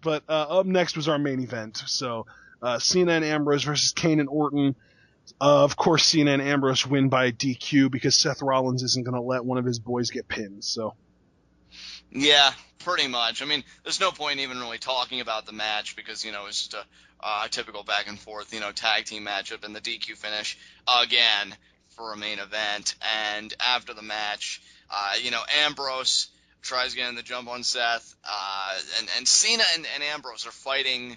But up next was our main event. So Cena and Ambrose versus Kane and Orton. Of course, Cena and Ambrose win by DQ because Seth Rollins isn't going to let one of his boys get pinned. So Yeah, pretty much. I mean, there's no point even really talking about the match because, it's just a typical back and forth, tag team matchup and the DQ finish again for a main event. And after the match, Ambrose tries getting the jump on Seth, and Cena and Ambrose are fighting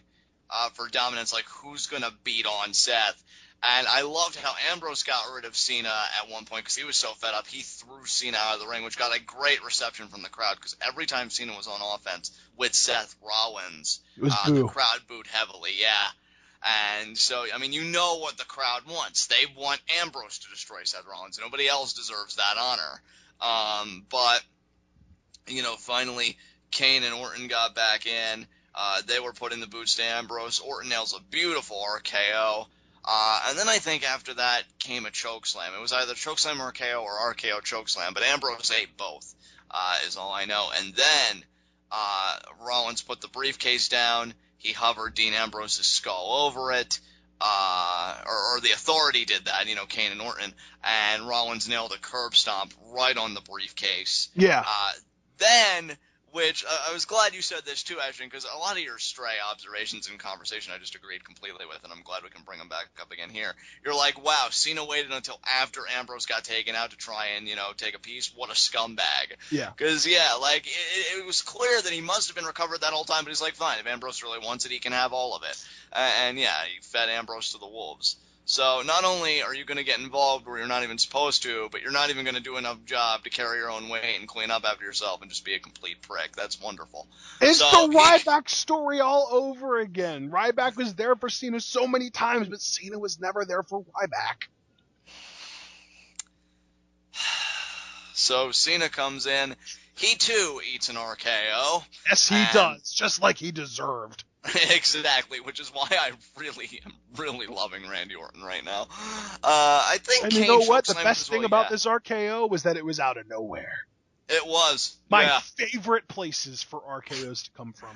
for dominance, like who's going to beat on Seth. And I loved how Ambrose got rid of Cena at one point because he was so fed up. He threw Cena out of the ring, which got a great reception from the crowd because every time Cena was on offense with Seth Rollins, it was the boo. crowd booed heavily, yeah. And so, I mean, you know what the crowd wants. They want Ambrose to destroy Seth Rollins. Nobody else deserves that honor. But, finally, Kane and Orton got back in. They were putting the boots to Ambrose. Orton nails a beautiful RKO. And then I think after that came a chokeslam. It was either chokeslam RKO or RKO chokeslam, but Ambrose ate both, is all I know. And then Rollins put the briefcase down. He hovered Dean Ambrose's skull over it. Or the Authority did that, Kane and Orton. And Rollins nailed a curb stomp right on the briefcase. Yeah. Which I was glad you said this too, Ashton, because a lot of your stray observations and conversation I just agreed completely with, and I'm glad we can bring them back up again here. You're like, wow, Cena waited until after Ambrose got taken out to try and, take a piece. What a scumbag. Yeah. Because, it was clear that he must have been recovered that whole time, but he's like, fine, if Ambrose really wants it, he can have all of it. And, he fed Ambrose to the wolves. So not only are you going to get involved where you're not even supposed to, but you're not even going to do enough job to carry your own weight and clean up after yourself and just be a complete prick. That's wonderful. It's So the Ryback story all over again. Ryback was there for Cena so many times, but Cena was never there for Ryback. So Cena comes in. He, too, eats an RKO. Yes, he does, just like he deserved. Exactly, which is why I really am really loving Randy Orton right now. I think. And you know what? The best thing about this RKO was that it was out of nowhere. It was my favorite places for RKOs to come from.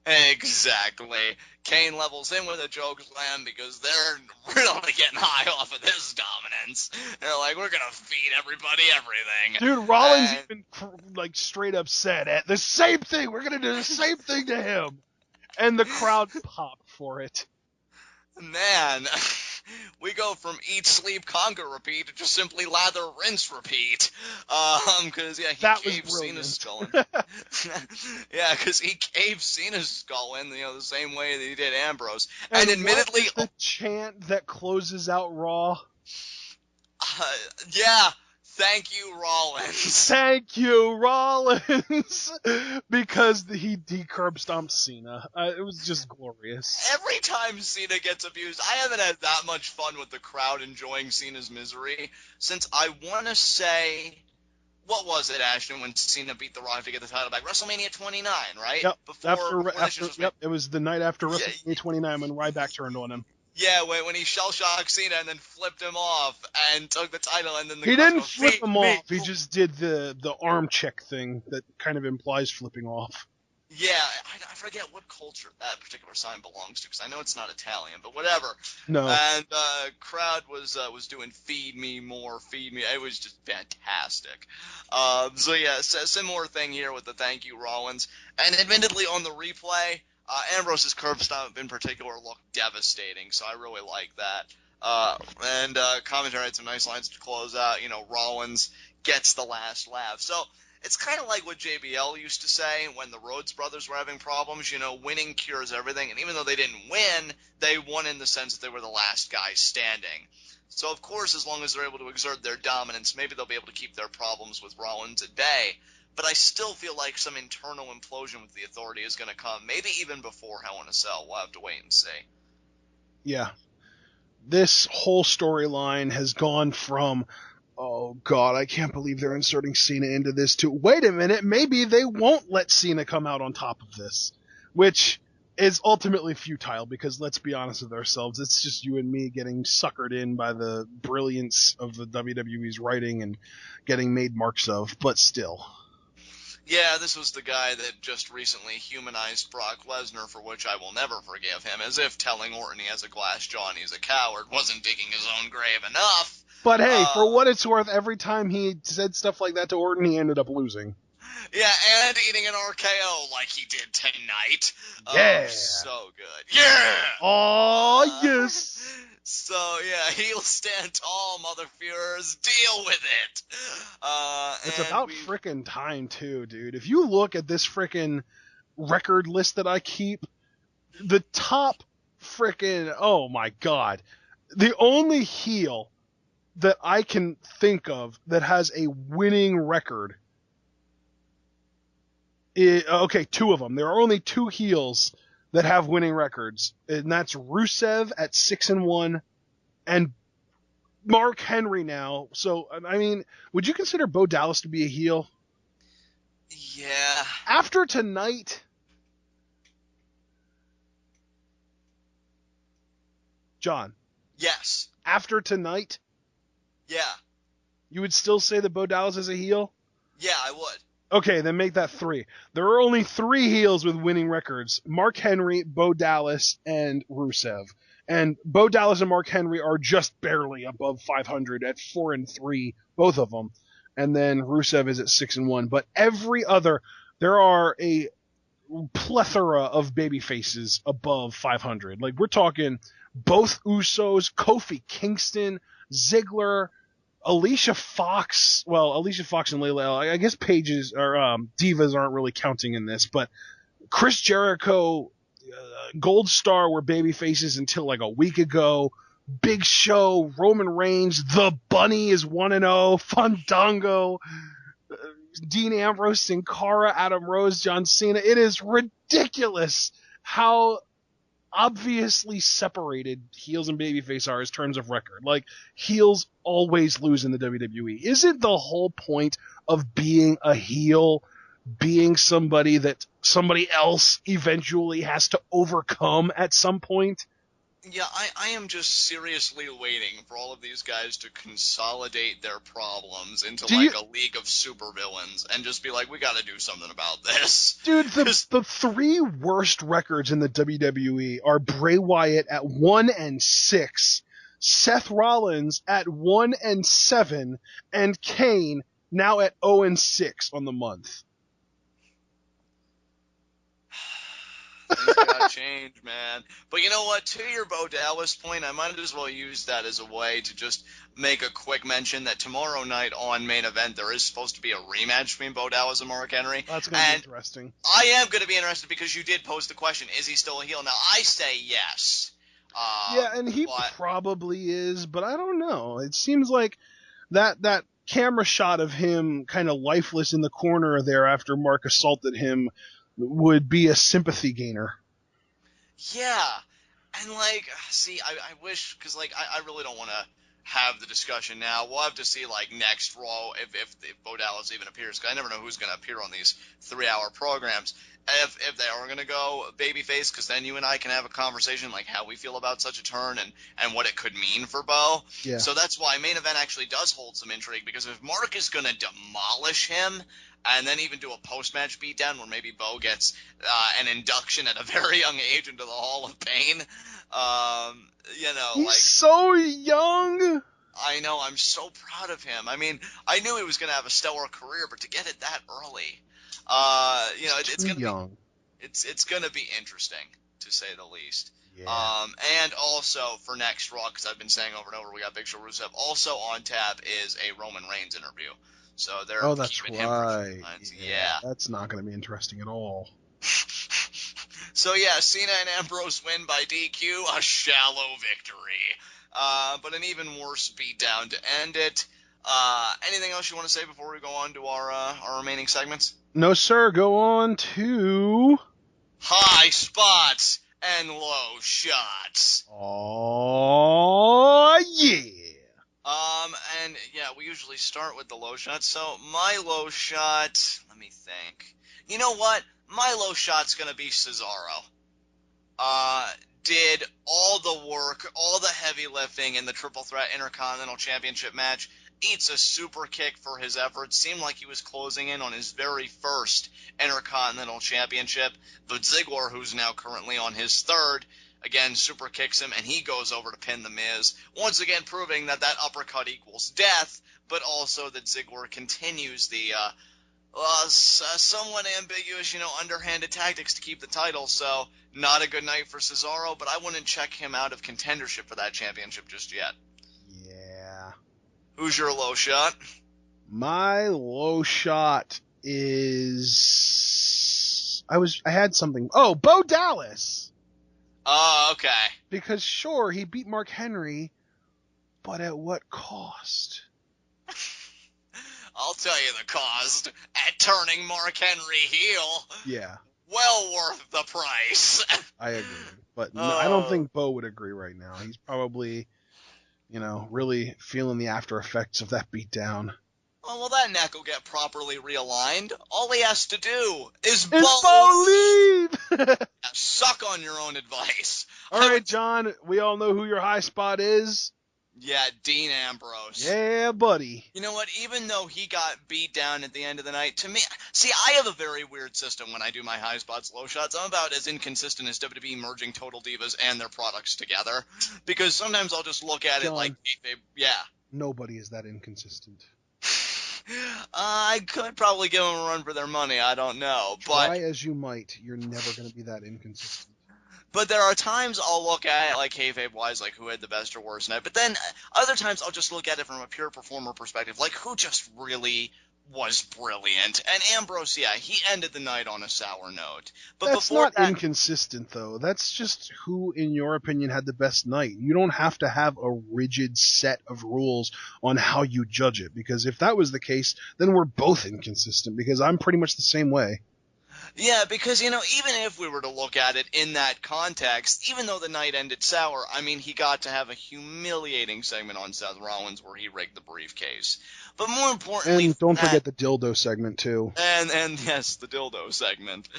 Exactly. Kane levels in with a choke slam because they're really getting high off of this dominance. They're like, we're gonna feed everybody everything. Dude, Rollins even straight up said the same thing. We're gonna do the same thing to him. And the crowd popped for it. Man, we go from eat, sleep, conquer, repeat to just simply lather, rinse, repeat. Because he caved Cena's skull in. Yeah, because he caved Cena's skull in, the same way that he did Ambrose. And admittedly, what is the chant that closes out Raw? Yeah. Thank you, Rollins. Thank you, Rollins. Because he curb stomped Cena. It was just glorious. Every time Cena gets abused, I haven't had that much fun with the crowd enjoying Cena's misery since I want to say, what was it, Ashton, when Cena beat The Rock to get the title back? WrestleMania 29, right? Yep. Yep. It was the night after WrestleMania 29 when Ryback turned on him. Yeah, when he shell-shocked Cena and then flipped him off and took the title and then he didn't flip him off. He just did the arm check thing that kind of implies flipping off. Yeah, I forget what culture that particular sign belongs to because I know it's not Italian, but whatever. No. And crowd was doing feed me more, feed me. It was just fantastic. So yeah, similar thing here with the thank you Rollins. And admittedly on the replay, Ambrose's curb stomp in particular looked devastating, so I really like that. And commentary had some nice lines to close out. Rollins gets the last laugh. So it's kind of like what JBL used to say when the Rhodes brothers were having problems. Winning cures everything. And even though they didn't win, they won in the sense that they were the last guy standing. So, of course, as long as they're able to exert their dominance, maybe they'll be able to keep their problems with Rollins at bay. But I still feel like some internal implosion with the Authority is going to come, maybe even before Hell in a Cell. We'll have to wait and see. Yeah. This whole storyline has gone from, oh, God, I can't believe they're inserting Cena into this, to, wait a minute, maybe they won't let Cena come out on top of this. Which is ultimately futile, because let's be honest with ourselves, it's just you and me getting suckered in by the brilliance of the WWE's writing and getting made marks of, but still. Yeah, this was the guy that just recently humanized Brock Lesnar, for which I will never forgive him, as if telling Orton he has a glass jaw and he's a coward wasn't digging his own grave enough. But hey, Uh, for what it's worth, every time he said stuff like that to Orton, he ended up losing. yeah, and eating an RKO like he did tonight. Oh, Yeah. so good. Yeah! Oh, Uh, yes. so, yeah, he'll stand tall, Mother Führers. Deal with it. It's And about we frickin' time, too, dude. If you look at this frickin' record list that I keep, the top frickin', oh my god. The only heel that I can think of that has a winning record okay, two of them. There are only two heels that have winning records, and that's Rusev at 6-1 and Mark Henry now. So, I mean, would you consider Bo Dallas to be a heel? Yeah. After tonight, John, Yes. after tonight, Yeah. you would still say that Bo Dallas is a heel? Yeah, I would. Okay, then make that three. There are only three heels with winning records: Mark Henry, Bo Dallas, and Rusev. And Bo Dallas and Mark Henry are just barely above 500 at 4-3, both of them. And then Rusev is at 6-1. But every other, there are a plethora of baby faces above 500. Like, we're talking both Usos, Kofi Kingston, Ziggler, Alicia Fox. Well, Alicia Fox and Layla, I guess Pages or Divas aren't really counting in this, but Chris Jericho, Gold Star were baby faces until like a week ago. Big Show, Roman Reigns, The Bunny is 1-0, Fandango, Dean Ambrose, Sin Cara, Adam Rose, John Cena. It is ridiculous how obviously separated heels and babyface are as terms of record. Like, heels always lose in the WWE. Isn't the whole point of being a heel being somebody that somebody else eventually has to overcome at some point? Yeah, I am just seriously waiting for all of these guys to consolidate their problems into Do you, like a league of supervillains and just be like, we gotta do something about this. dude? Because The three worst records in the WWE are Bray Wyatt at 1-6, Seth Rollins at 1-7, and Kane now at 0-6 on the month. things gotta change, man. But you know what? To your Bo Dallas point, I might as well use that as a way to just make a quick mention that tomorrow night on Main Event there is supposed to be a rematch between Bo Dallas and Mark Henry. That's going to be And interesting. I am going to be interested because you did pose the question, is he still a heel? Now, I say yes. Yeah, and he But probably is, but I don't know. It seems like that camera shot of him kind of lifeless in the corner there after Mark assaulted him would be a sympathy gainer. yeah. And, like, see, I wish, because, like, I really don't want to have the discussion now. We'll have to see, like, next Raw if Bo Dallas even appears, because I never know who's going to appear on these 3-hour programs. If they are going to go babyface, because then you and I can have a conversation, like, how we feel about such a turn and what it could mean for Bo. Yeah. So that's why Main Event actually does hold some intrigue, because if Mark is going to demolish him, and then even do a post-match beatdown where maybe Bo gets an induction at a very young age into the Hall of Pain. He's Like, so young. I know, I'm so proud of him. I mean, I knew he was going to have a stellar career, but to get it that early, it's going to be young. it's going to be interesting to say the least. Yeah. And also for next Raw, because I've been saying over and over, we got Big Show Rusev. Also on tap is a Roman Reigns interview. So they're That's keeping right. him. Yeah. That's not going to be interesting at all. So yeah, Cena and Ambrose win by DQ, a shallow victory. But an even worse beatdown to end it. Anything else you want to say before we go on to our remaining segments? No, sir. Go on to High spots and low shots. Oh yeah. And yeah, we usually start with the low shot. So my low shot, let me think. You know what? My low shot's gonna be Cesaro. Did all the work, all the heavy lifting in the Triple Threat Intercontinental Championship match, eats a super kick for his efforts. Seemed like he was closing in on his very first Intercontinental Championship. But Ziggler, who's now currently on his third, again, super kicks him, and he goes over to pin The Miz. Once again proving that uppercut equals death, but also that Ziggler continues the somewhat ambiguous, underhanded tactics to keep the title. So not a good night for Cesaro, but I wouldn't check him out of contendership for that championship just yet. Yeah. Who's your low shot? My low shot is I had something. Oh, Bo Dallas. Oh, okay. Because sure, he beat Mark Henry, but at what cost? I'll tell you the cost. At turning Mark Henry heel. Yeah. Well worth the price. I agree. But I don't think Bo would agree right now. He's probably, really feeling the after effects of that beatdown. Oh, well, that neck will get properly realigned. All he has to do is Bo leave! Suck on your own advice. All right, John, we all know who your high spot is. Yeah, Dean Ambrose. Yeah, buddy. You know what? Even though he got beat down at the end of the night, to me, see, I have a very weird system when I do my high spots, low shots. I'm about as inconsistent as WWE merging Total Divas and their products together. Because sometimes I'll just look at it like, yeah. Nobody is that inconsistent. I could probably give them a run for their money. I don't know. Try as you might, you're never going to be that inconsistent. But there are times I'll look at it like kayfabe-wise, like who had the best or worst night. But then other times I'll just look at it from a pure performer perspective, like who just really was brilliant. And Ambrose, yeah, he ended the night on a sour note. But that's not inconsistent, though. That's just who, in your opinion, had the best night. You don't have to have a rigid set of rules on how you judge it, because if that was the case, then we're both inconsistent, because I'm pretty much the same way. Yeah, because, even if we were to look at it in that context, even though the night ended sour, I mean, he got to have a humiliating segment on Seth Rollins where he rigged the briefcase. But more importantly... And don't forget the dildo segment, too. And yes, the dildo segment.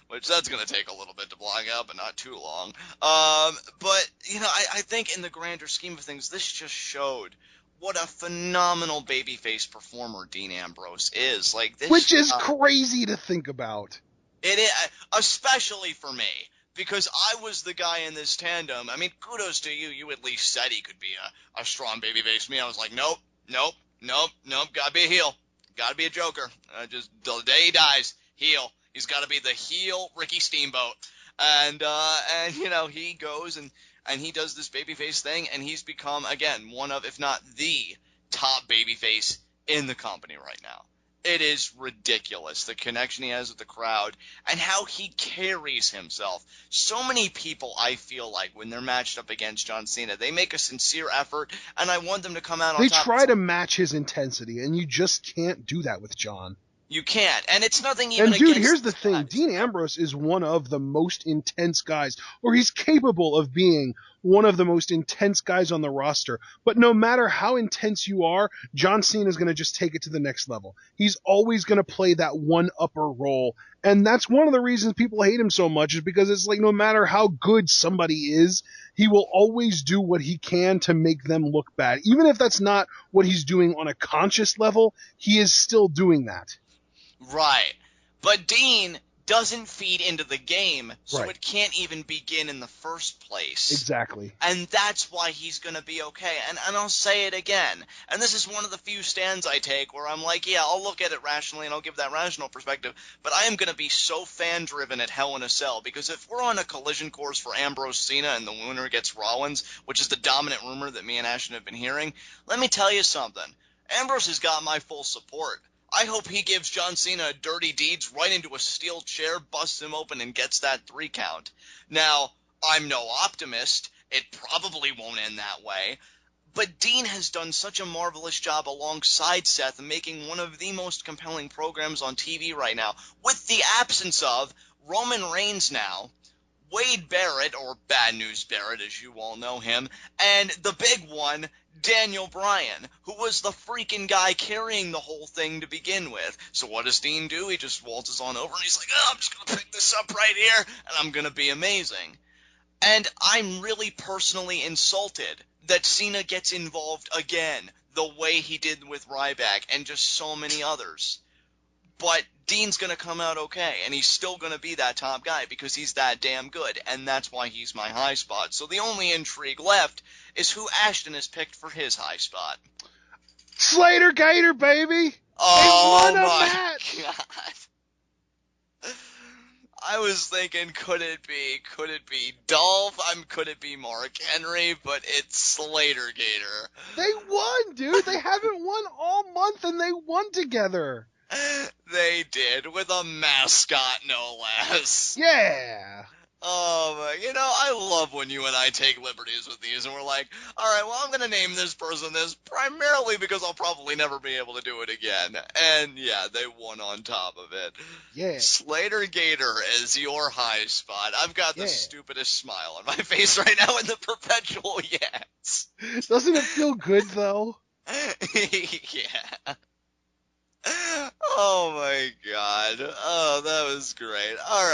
Which that's going to take a little bit to block out, but not too long. But, I think in the grander scheme of things, this just showed what a phenomenal babyface performer Dean Ambrose is. Which is crazy to think about. It is, especially for me, because I was the guy in this tandem. I mean, kudos to you. You at least said he could be a strong babyface. Me, I was like, nope, gotta be a heel. Gotta be a joker. Just the day he dies, heel. He's gotta be the heel Ricky Steamboat. And he goes and he does this babyface thing, and he's become, again, one of, if not the top babyface in the company right now. It is ridiculous, the connection he has with the crowd and how he carries himself. So many people, I feel like, when they're matched up against John Cena, they make a sincere effort, and I want them to come out on top. They try to match his intensity, and you just can't do that with John. You can't, and it's nothing even against... And dude, here's the thing. Dean Ambrose is one of the most intense guys, or he's capable of being one of the most intense guys on the roster. But no matter how intense you are, John Cena is going to just take it to the next level. He's always going to play that one upper role. And that's one of the reasons people hate him so much, is because it's like no matter how good somebody is, he will always do what he can to make them look bad. Even if that's not what he's doing on a conscious level, he is still doing that. Right. But Dean doesn't feed into the game, so right. It can't even begin in the first place. Exactly. And that's why he's going to be okay. And I'll say it again. And this is one of the few stands I take where I'm like, yeah, I'll look at it rationally and I'll give that rational perspective, but I am going to be so fan-driven at Hell in a Cell, because if we're on a collision course for Ambrose Cena and the winner gets Rollins, which is the dominant rumor that me and Ashton have been hearing, let me tell you something. Ambrose has got my full support. I hope he gives John Cena dirty deeds right into a steel chair, busts him open, and gets that 3 count. Now, I'm no optimist. It probably won't end that way. But Dean has done such a marvelous job alongside Seth, making one of the most compelling programs on TV right now, with the absence of Roman Reigns now, Wade Barrett, or Bad News Barrett as you all know him, and the big one, Daniel Bryan, who was the freaking guy carrying the whole thing to begin with. So what does Dean do? He just waltzes on over and he's like, I'm just going to pick this up right here, and I'm going to be amazing. And I'm really personally insulted that Cena gets involved again, the way he did with Ryback and just so many others. But Dean's going to come out okay, and he's still going to be that top guy because he's that damn good, and that's why he's my high spot. So the only intrigue left is who Ashton has picked for his high spot. Slater Gator, baby! Oh they won a my match! god. I was thinking, could it be Dolph? Could it be Mark Henry? But it's Slater Gator. They won, dude! They haven't won all month, and they won together! They did, with a mascot, no less. Yeah! I love when you and I take liberties with these, and we're like, alright, well, I'm gonna name this person this primarily because I'll probably never be able to do it again. And yeah, they won on top of it. Yeah. Slater Gator is your high spot. I've got the stupidest smile on my face right now in the perpetual yes. Doesn't it feel good, though? Yeah. Oh my god. Oh, that was great. Alright.